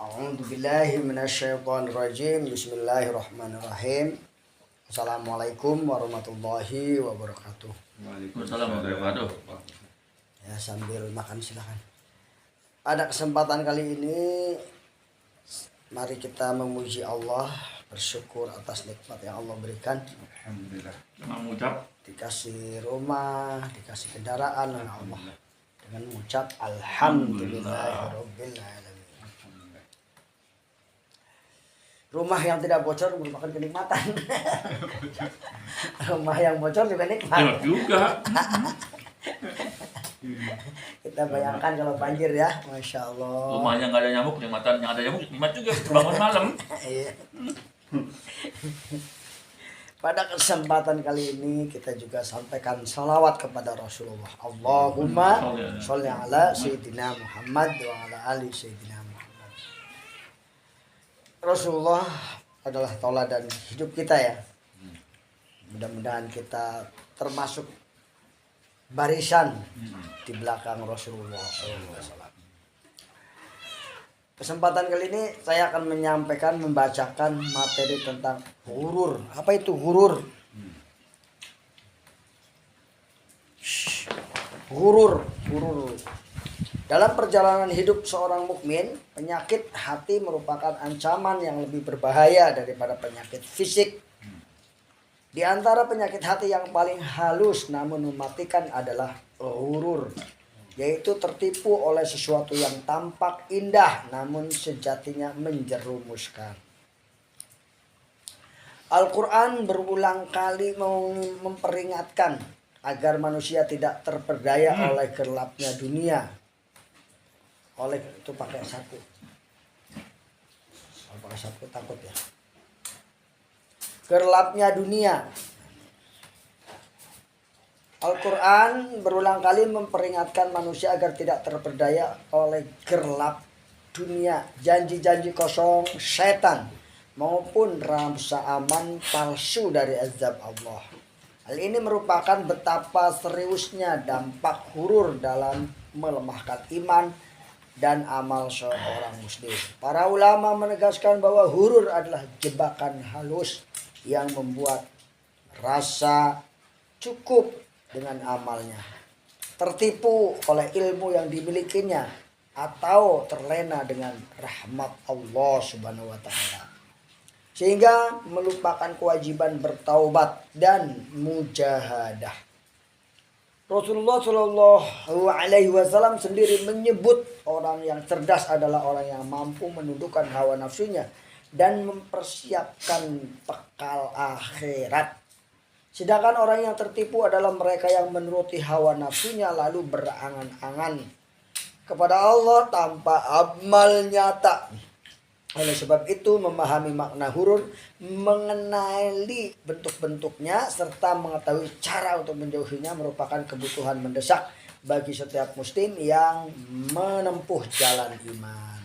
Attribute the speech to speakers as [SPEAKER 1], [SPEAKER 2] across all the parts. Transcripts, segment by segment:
[SPEAKER 1] A'udzubillahi minasyaitonirrajim. Bismillahirrahmanirrahim. Assalamualaikum warahmatullahi wabarakatuh.
[SPEAKER 2] Waalaikumsalam warahmatullahi wabarakatuh.
[SPEAKER 1] Ya, sambil makan silakan. Pada kesempatan kali ini mari kita memuji Allah, bersyukur atas nikmat yang Allah berikan.
[SPEAKER 2] Alhamdulillah. Mengucap
[SPEAKER 1] Dikasih rumah, dikasih kendaraan oleh Allah. Dengan mengucap alhamdulillahirabbil alamin. Rumah yang tidak bocor merupakan kenikmatan. Rumah yang bocor juga nikmat.
[SPEAKER 2] enak juga.
[SPEAKER 1] Kita bayangkan kalau banjir ya, masya Allah.
[SPEAKER 2] Rumahnya nggak ada nyamuk, nikmatan. Yang ada nyamuk nikmat juga. Bangun malam.
[SPEAKER 1] Iya. Pada kesempatan kali ini kita juga sampaikan salawat kepada Rasulullah. Allahumma sholli ala Sayyidina Muhammad wa ala ali Sayyidina Muhammad. Rasulullah adalah tauladan hidup kita ya. Mudah-mudahan kita termasuk barisan di belakang Rasulullah SAW. Kesempatan kali ini saya akan menyampaikan, membacakan materi tentang ghurur. Apa itu ghurur? Ghurur. Dalam perjalanan hidup seorang mukmin, penyakit hati merupakan ancaman yang lebih berbahaya daripada penyakit fisik. Di antara penyakit hati yang paling halus namun mematikan adalah ghurur, yaitu tertipu oleh sesuatu yang tampak indah namun sejatinya menjerumuskan. Al-Quran berulang kali memperingatkan agar manusia tidak terperdaya oleh gelapnya dunia. Oleh itu pakai sapu. Kalau pakai sapu takut ya. Gelapnya dunia. Al-Quran berulang kali memperingatkan manusia agar tidak terperdaya oleh gelap dunia, janji-janji kosong setan maupun rasa aman palsu dari azab Allah. Hal ini merupakan betapa seriusnya dampak ghurur dalam melemahkan iman dan amal seorang muslim. Para ulama menegaskan bahwa ghurur adalah jebakan halus yang membuat rasa cukup dengan amalnya, tertipu oleh ilmu yang dimilikinya, atau terlena dengan rahmat Allah Subhanahu wa taala, sehingga melupakan kewajiban bertaubat dan mujahadah. Rasulullah Shallallahu Alaihi Wasallam sendiri menyebut orang yang cerdas adalah orang yang mampu menundukkan hawa nafsunya dan mempersiapkan bekal akhirat. Sedangkan orang yang tertipu adalah mereka yang menuruti hawa nafsunya lalu berangan-angan kepada Allah tanpa amal nyata. Oleh sebab itu, memahami makna ghurur, mengenali bentuk-bentuknya, serta mengetahui cara untuk menjauhinya merupakan kebutuhan mendesak bagi setiap muslim yang menempuh jalan iman.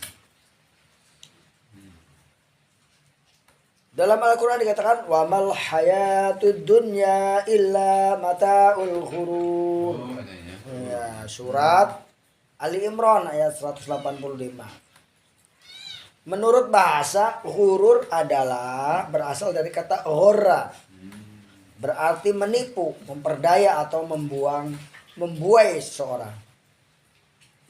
[SPEAKER 1] Dalam Al-Quran dikatakan, wa mal hayatud dunya illa mata'ul ghurur. Ya, surat Ali Imran ayat 185. Menurut bahasa, ghurur adalah berasal dari kata ghorra, berarti menipu, memperdaya atau membuai seseorang.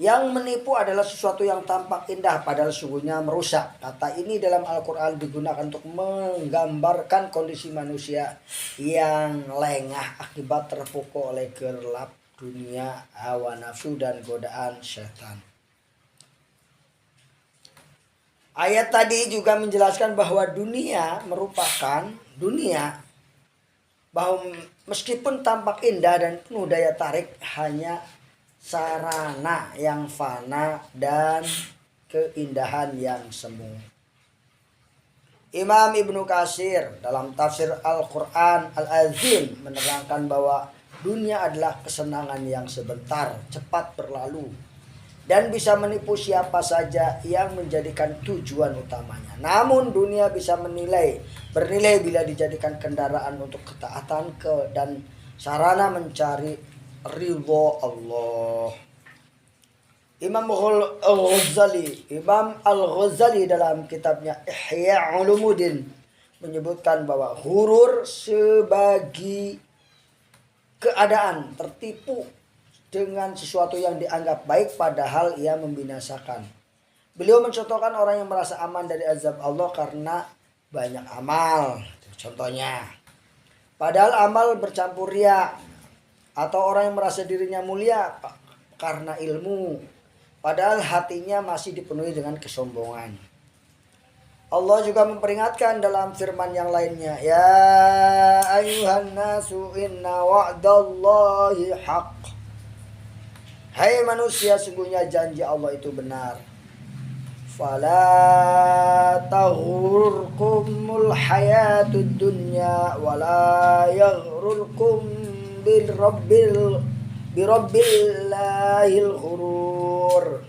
[SPEAKER 1] Yang menipu adalah sesuatu yang tampak indah padahal sungguhnya merusak. Kata ini dalam Al-Quran digunakan untuk menggambarkan kondisi manusia yang lengah akibat terpukul oleh gelap dunia, hawa nafsu dan godaan setan. Ayat tadi juga menjelaskan bahwa bahwa meskipun tampak indah dan penuh daya tarik, hanya sarana yang fana dan keindahan yang semu. Imam Ibnu Katsir dalam tafsir Al-Quran Al-Azim menerangkan bahwa dunia adalah kesenangan yang sebentar, cepat berlalu, dan bisa menipu siapa saja yang menjadikan tujuan utamanya. Namun dunia bisa bernilai bila dijadikan kendaraan untuk ketaatan dan sarana mencari ridho Allah. Imam Al-Ghazali dalam kitabnya Ihya Ulumuddin menyebutkan bahwa hurur sebagai keadaan tertipu dengan sesuatu yang dianggap baik padahal ia membinasakan. Beliau mencontohkan orang yang merasa aman dari azab Allah karena banyak amal. Contohnya, padahal amal bercampur riya, atau orang yang merasa dirinya mulia karena ilmu, padahal hatinya masih dipenuhi dengan kesombongan. Allah juga memperingatkan dalam firman yang lainnya, ya ayyuhan nasu inna wa'dallahi haqq. Hai manusia, sungguhnya janji Allah itu benar. Fala taghurkumul hayatud dunya wala yaghrurkum birabbillahil ghurur.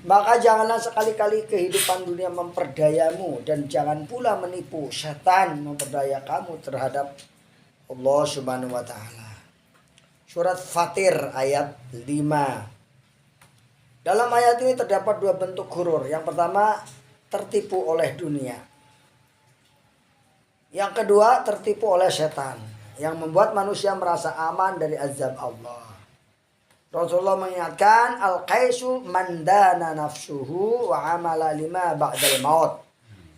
[SPEAKER 1] Maka janganlah sekali-kali kehidupan dunia memperdayamu, dan jangan pula menipu setan memperdaya kamu terhadap Allah Subhanahu wa taala. Surat Fatir ayat 5. Dalam ayat ini terdapat dua bentuk ghurur. Yang pertama, tertipu oleh dunia. Yang kedua, tertipu oleh setan yang membuat manusia merasa aman dari azab Allah. Rasulullah mengingatkan, al-qaisu man dana nafsuhu wa amala lima ba'dal maut,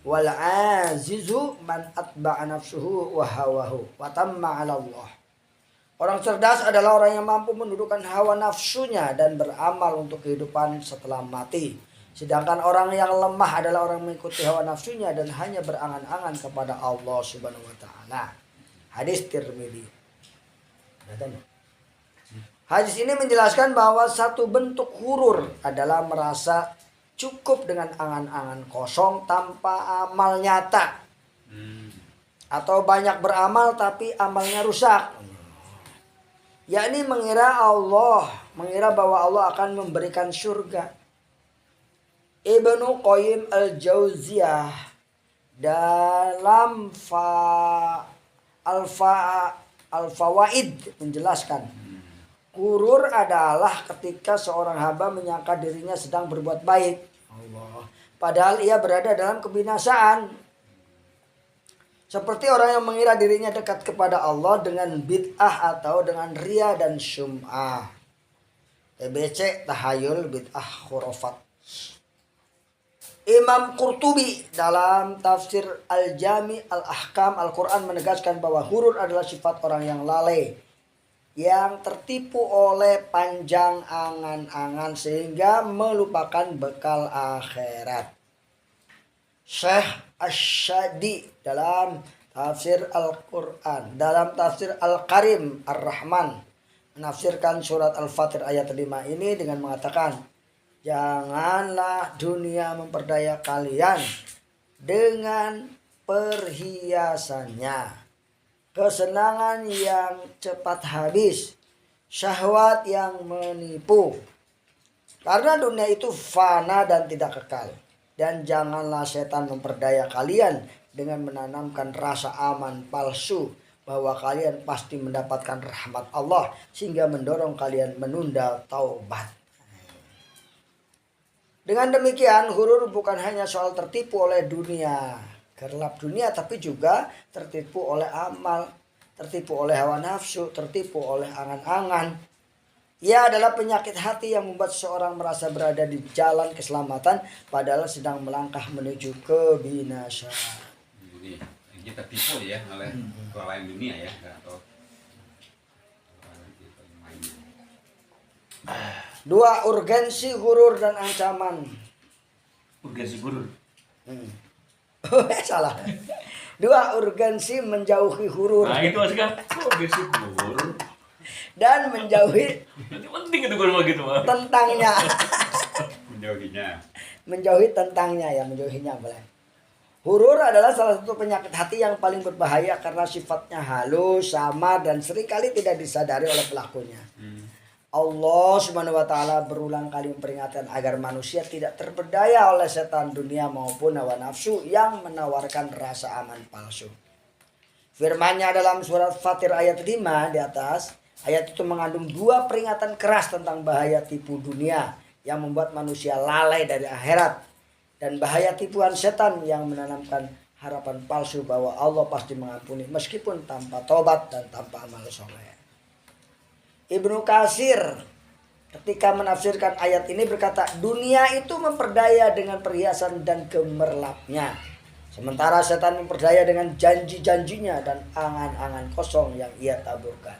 [SPEAKER 1] wal azizu man atba'a nafsuhu wa hawahu wa tamma 'ala Allah. Orang cerdas adalah orang yang mampu mendudukkan hawa nafsunya dan beramal untuk kehidupan setelah mati. Sedangkan orang yang lemah adalah orang mengikuti hawa nafsunya dan hanya berangan-angan kepada Allah Subhanahu wa taala. Hadis Tirmidzi. Hadis ini menjelaskan bahwa satu bentuk hurur adalah merasa cukup dengan angan-angan kosong tanpa amal nyata. Atau banyak beramal tapi amalnya rusak. Yakni mengira bahwa Allah akan memberikan surga. Ibnu Qayyim al-Jauziyah dalam Al-Fawaid menjelaskan, ghurur adalah ketika seorang hamba menyangka dirinya sedang berbuat baik, padahal ia berada dalam kebinasaan. Seperti orang yang mengira dirinya dekat kepada Allah dengan bid'ah atau dengan riya dan syum'ah. TBC, tahayul, bid'ah, khurafat. Imam Qurtubi dalam tafsir Al-Jami Al-Ahkam Al-Quran menegaskan bahwa ghurur adalah sifat orang yang lalai, yang tertipu oleh panjang angan-angan sehingga melupakan bekal akhirat. Syekh Asy-Syadi dalam tafsir Al-Quran, dalam tafsir Al-Karim Ar-Rahman, menafsirkan surat Al-Fatir ayat 5 ini dengan mengatakan, janganlah dunia memperdaya kalian dengan perhiasannya, kesenangan yang cepat habis, syahwat yang menipu. Karena dunia itu fana dan tidak kekal. Dan janganlah setan memperdaya kalian dengan menanamkan rasa aman palsu bahwa kalian pasti mendapatkan rahmat Allah sehingga mendorong kalian menunda taubat. Dengan demikian, ghurur bukan hanya soal tertipu oleh dunia, gelap dunia, tapi juga tertipu oleh amal, tertipu oleh hawa nafsu, tertipu oleh angan-angan. Ia adalah penyakit hati yang membuat seorang merasa berada di jalan keselamatan padahal sedang melangkah menuju kebinasaan.
[SPEAKER 3] Jadi kita tipu ya oleh kelalaian dunia ya, atau
[SPEAKER 1] Dua, urgensi ghurur dan ancaman.
[SPEAKER 2] Urgensi ghurur.
[SPEAKER 1] Salah. Dua, urgensi menjauhi ghurur.
[SPEAKER 2] Nah itu masih kan urgensi ghurur.
[SPEAKER 1] Dan menjauhi
[SPEAKER 2] Nanti penting itu kalau gitu mah.
[SPEAKER 1] tentangnya.
[SPEAKER 3] menjauhinya.
[SPEAKER 1] Menjauhi tentangnya ya, menjauhinya boleh. Ghurur adalah salah satu penyakit hati yang paling berbahaya karena sifatnya halus, samar, dan seringkali tidak disadari oleh pelakunya. Allah Subhanahu wa taala berulang kali memperingatkan agar manusia tidak terperdaya oleh setan dunia maupun hawa nafsu yang menawarkan rasa aman palsu. Firman-Nya dalam surat Fatir ayat 5 di atas, ayat itu mengandung dua peringatan keras tentang bahaya tipu dunia yang membuat manusia lalai dari akhirat, dan bahaya tipuan setan yang menanamkan harapan palsu bahwa Allah pasti mengampuni meskipun tanpa tobat dan tanpa amal soleh. Ibnu Katsir ketika menafsirkan ayat ini berkata, dunia itu memperdaya dengan perhiasan dan gemerlapnya, sementara setan memperdaya dengan janji-janjinya dan angan-angan kosong yang ia taburkan.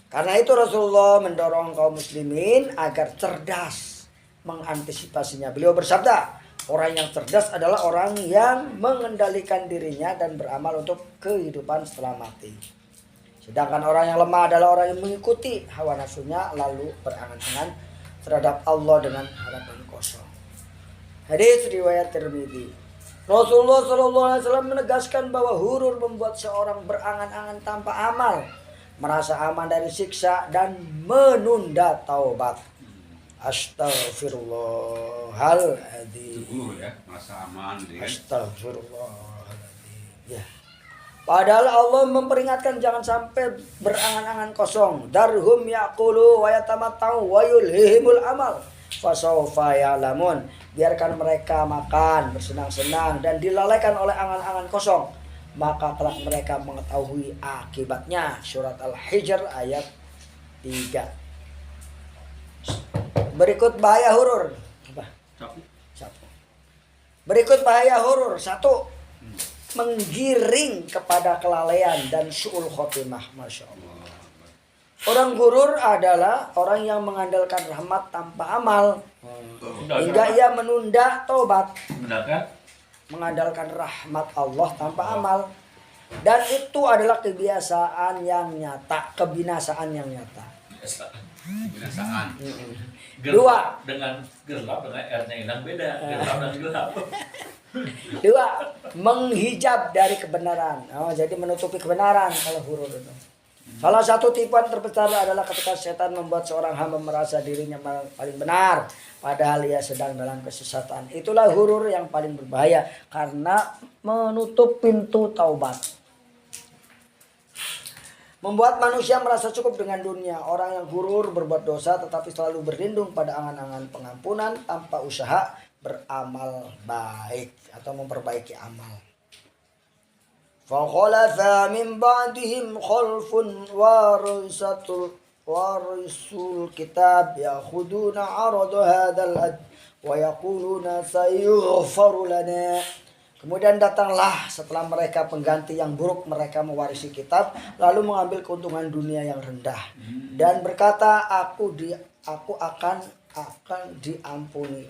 [SPEAKER 1] Karena itu Rasulullah mendorong kaum muslimin agar cerdas mengantisipasinya. Beliau bersabda, orang yang cerdas adalah orang yang mengendalikan dirinya dan beramal untuk kehidupan setelah mati. Sedangkan orang yang lemah adalah orang yang mengikuti hawa nafsunya lalu berangan-angan terhadap Allah dengan harapan kosong. Hadis riwayat Tirmidzi. Rasulullah SAW menegaskan bahwa hurur membuat seorang berangan-angan tanpa amal, merasa aman dari siksa dan menunda taubat. Astaghfirullahaladzim.
[SPEAKER 3] Tunggu ya, merasa aman dia.
[SPEAKER 1] Astaghfirullahaladzim. Ya. Padahal Allah memperingatkan jangan sampai berangan-angan kosong. Darhum yaqulu wa yatamattau wa yulhihimul amal. Fasawfa ya'lamun. Biarkan mereka makan, bersenang-senang dan dilalaikan oleh angan-angan kosong, maka kelak mereka mengetahui akibatnya. Surat Al-Hijr ayat 3. Berikut bahaya hurur. Berikut bahaya hurur. 1. Menggiring kepada kelalaian dan su'ul khotimah. Masya Allah. Orang gurur adalah orang yang mengandalkan rahmat tanpa amal, hingga ia menunda tobat. Mengandalkan rahmat Allah tanpa amal, dan itu adalah kebiasaan yang nyata, kebinasaan yang nyata.
[SPEAKER 3] Binasaan.
[SPEAKER 1] 2.
[SPEAKER 2] Dengan gelap dengan R-nya hilang beda. Gelap dan gelap.
[SPEAKER 1] 2. Menghijab dari kebenaran. Jadi menutupi kebenaran kalau hurur itu. Salah satu tipuan terbesar adalah ketika setan membuat seorang hamba merasa dirinya paling benar, padahal ia sedang dalam kesesatan. Itulah hurur yang paling berbahaya karena menutup pintu taubat. Membuat manusia merasa cukup dengan dunia. Orang yang hurur berbuat dosa tetapi selalu berlindung pada angan-angan pengampunan tanpa usaha beramal baik atau memperbaiki amal. فَخَلَفَ مِنْ بَعْدِهِمْ خَلْفٌ وَارِثُو الْكِتَابِ يَأْخُذُونَ عَرَضَ هَذَا الْأَدْنَى وَيَقُولُونَ سَيُغْفَرُ لَنَا. Kemudian datanglah setelah mereka pengganti yang buruk, mereka mewarisi kitab lalu mengambil keuntungan dunia yang rendah dan berkata, aku akan diampuni.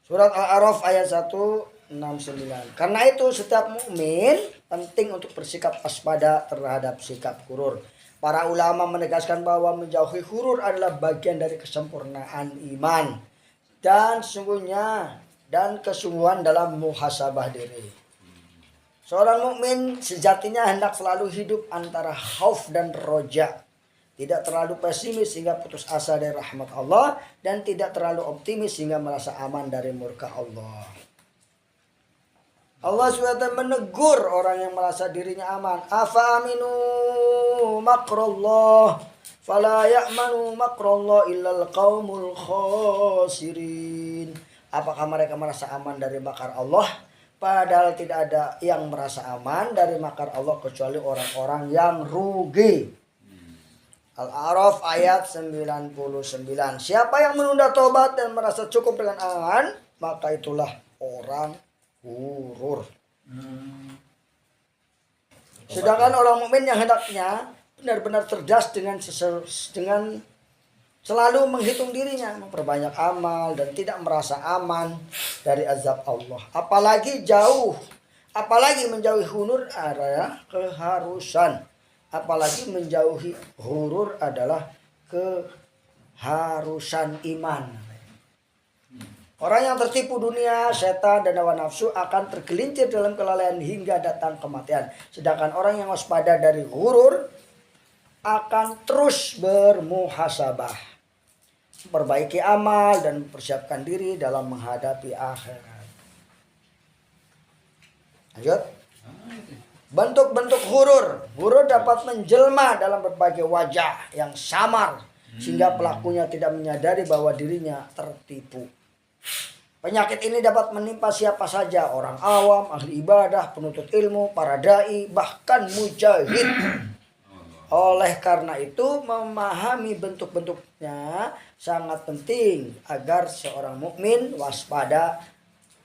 [SPEAKER 1] Surat Al-A'raf ayat 169. Karena itu setiap mukmin penting untuk bersikap waspada terhadap sikap hurur. Para ulama menegaskan bahwa menjauhi hurur adalah bagian dari kesempurnaan iman dan kesungguhan dalam muhasabah diri. Seorang mukmin sejatinya hendak selalu hidup antara khauf dan roja. Tidak terlalu pesimis sehingga putus asa dari rahmat Allah dan tidak terlalu optimis sehingga merasa aman dari murka Allah. Allah SWT menegur orang yang merasa dirinya aman. Afa aminu makrullah fala ya'manu makrullah illal qaumul khasirin. Apakah mereka merasa aman dari makar Allah? Padahal tidak ada yang merasa aman dari makar Allah kecuali orang-orang yang rugi. Al-A'raf ayat 99. Siapa yang menunda tobat dan merasa cukup dengan angan, maka itulah orang hurur. Sedangkan orang mukmin yang hendaknya benar-benar cerdas dengan selalu menghitung dirinya, memperbanyak amal dan tidak merasa aman dari azab Allah. Apalagi menjauhi hurur adalah keharusan. Apalagi menjauhi hurur adalah keharusan iman. Orang yang tertipu dunia, setan, dan hawa nafsu akan tergelincir dalam kelalaian hingga datang kematian. Sedangkan orang yang waspada dari hurur akan terus bermuhasabah, memperbaiki amal dan mempersiapkan diri dalam menghadapi akhirat. Lanjut. Bentuk-bentuk hurur. Hurur dapat menjelma dalam berbagai wajah yang samar sehingga pelakunya tidak menyadari bahwa dirinya tertipu. Penyakit ini dapat menimpa siapa saja, orang awam, ahli ibadah, penuntut ilmu, para dai, bahkan mujahid. Oleh karena itu, memahami bentuk-bentuknya sangat penting agar seorang mukmin waspada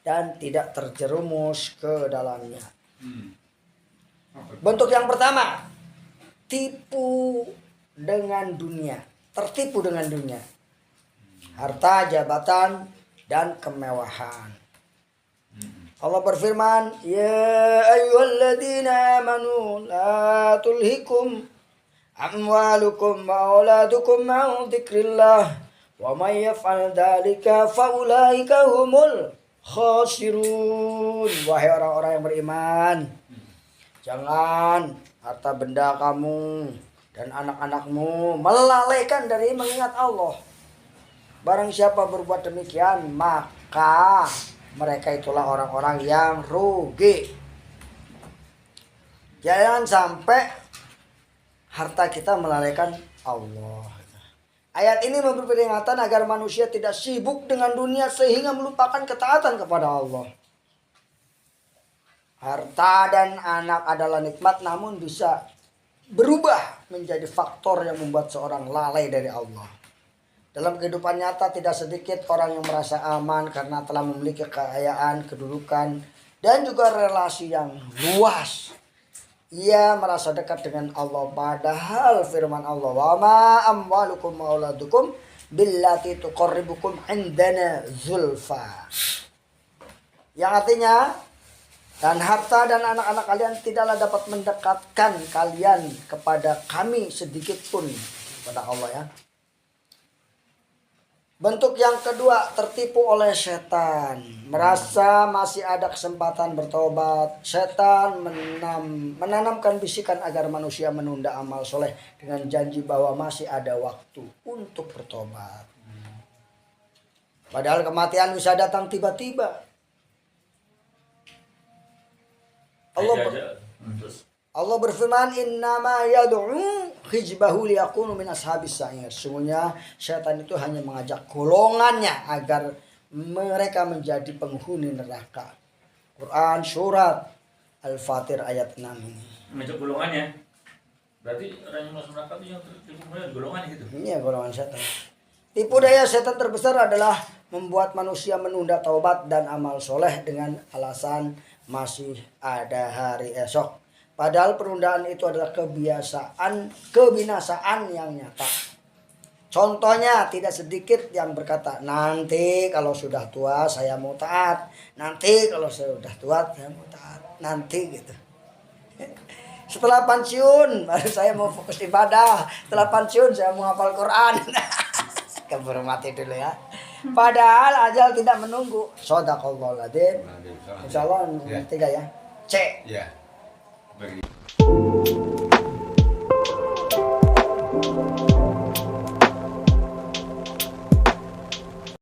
[SPEAKER 1] dan tidak terjerumus ke dalamnya. Bentuk yang pertama, tipu dengan dunia, tertipu dengan dunia, harta, jabatan, dan kemewahan. Allah berfirman, ya ayyuhalladzina amanu la tulhikum amwalukum wa auladukum an dzikrillah wa may yaf'al dzalika faulaika humul khasirun. Wahai orang-orang yang beriman, jangan harta benda kamu dan anak-anakmu melalaikan dari mengingat Allah. Barang siapa berbuat demikian, maka mereka itulah orang-orang yang rugi. Jangan sampai harta kita melalaikan Allah. Ayat ini memberi peringatan agar manusia tidak sibuk dengan dunia sehingga melupakan ketaatan kepada Allah. Harta dan anak adalah nikmat, namun bisa berubah menjadi faktor yang membuat seorang lalai dari Allah. Dalam kehidupan nyata tidak sedikit orang yang merasa aman karena telah memiliki kekayaan, kedudukan, dan juga relasi yang luas. Ia merasa dekat dengan Allah, padahal firman Allah, wa ma amwalukum wa auladukum billati tuqarribukum indana zulfa. Yang artinya, dan harta dan anak-anak kalian tidaklah dapat mendekatkan kalian kepada kami sedikit pun, kepada Allah ya. Bentuk yang kedua, tertipu oleh setan. Merasa masih ada kesempatan bertobat, setan menanamkan bisikan agar manusia menunda amal soleh dengan janji bahwa masih ada waktu untuk bertobat. Padahal kematian bisa datang tiba-tiba. Allah berfirman, innama yad'u hizbahu liyakunu min ashabis sa'ir. Sungguhnya setan itu hanya mengajak golongannya agar mereka menjadi penghuni neraka. Quran surat Al-Fatir ayat 6 ini.
[SPEAKER 2] Mengajak golongannya. Berarti orang yang masuk neraka itu yang tertipu golongan gitu.
[SPEAKER 1] Iya, golongan setan. Tipu daya setan terbesar adalah membuat manusia menunda taubat dan amal soleh dengan alasan masih ada hari esok. Padahal penundaan itu adalah kebinasaan yang nyata. Contohnya, tidak sedikit yang berkata, nanti kalau sudah tua saya mau taat. Nanti kalau saya sudah tua saya mau taat. Nanti gitu. Setelah pensiun baru saya mau fokus ibadah. Setelah pensiun saya mau hafal Quran. Keburu mati dulu ya. Padahal ajal tidak menunggu. Shadaqallahul adzim. Insyaallah nomor 3 ya. C.
[SPEAKER 3] Ya. Bagi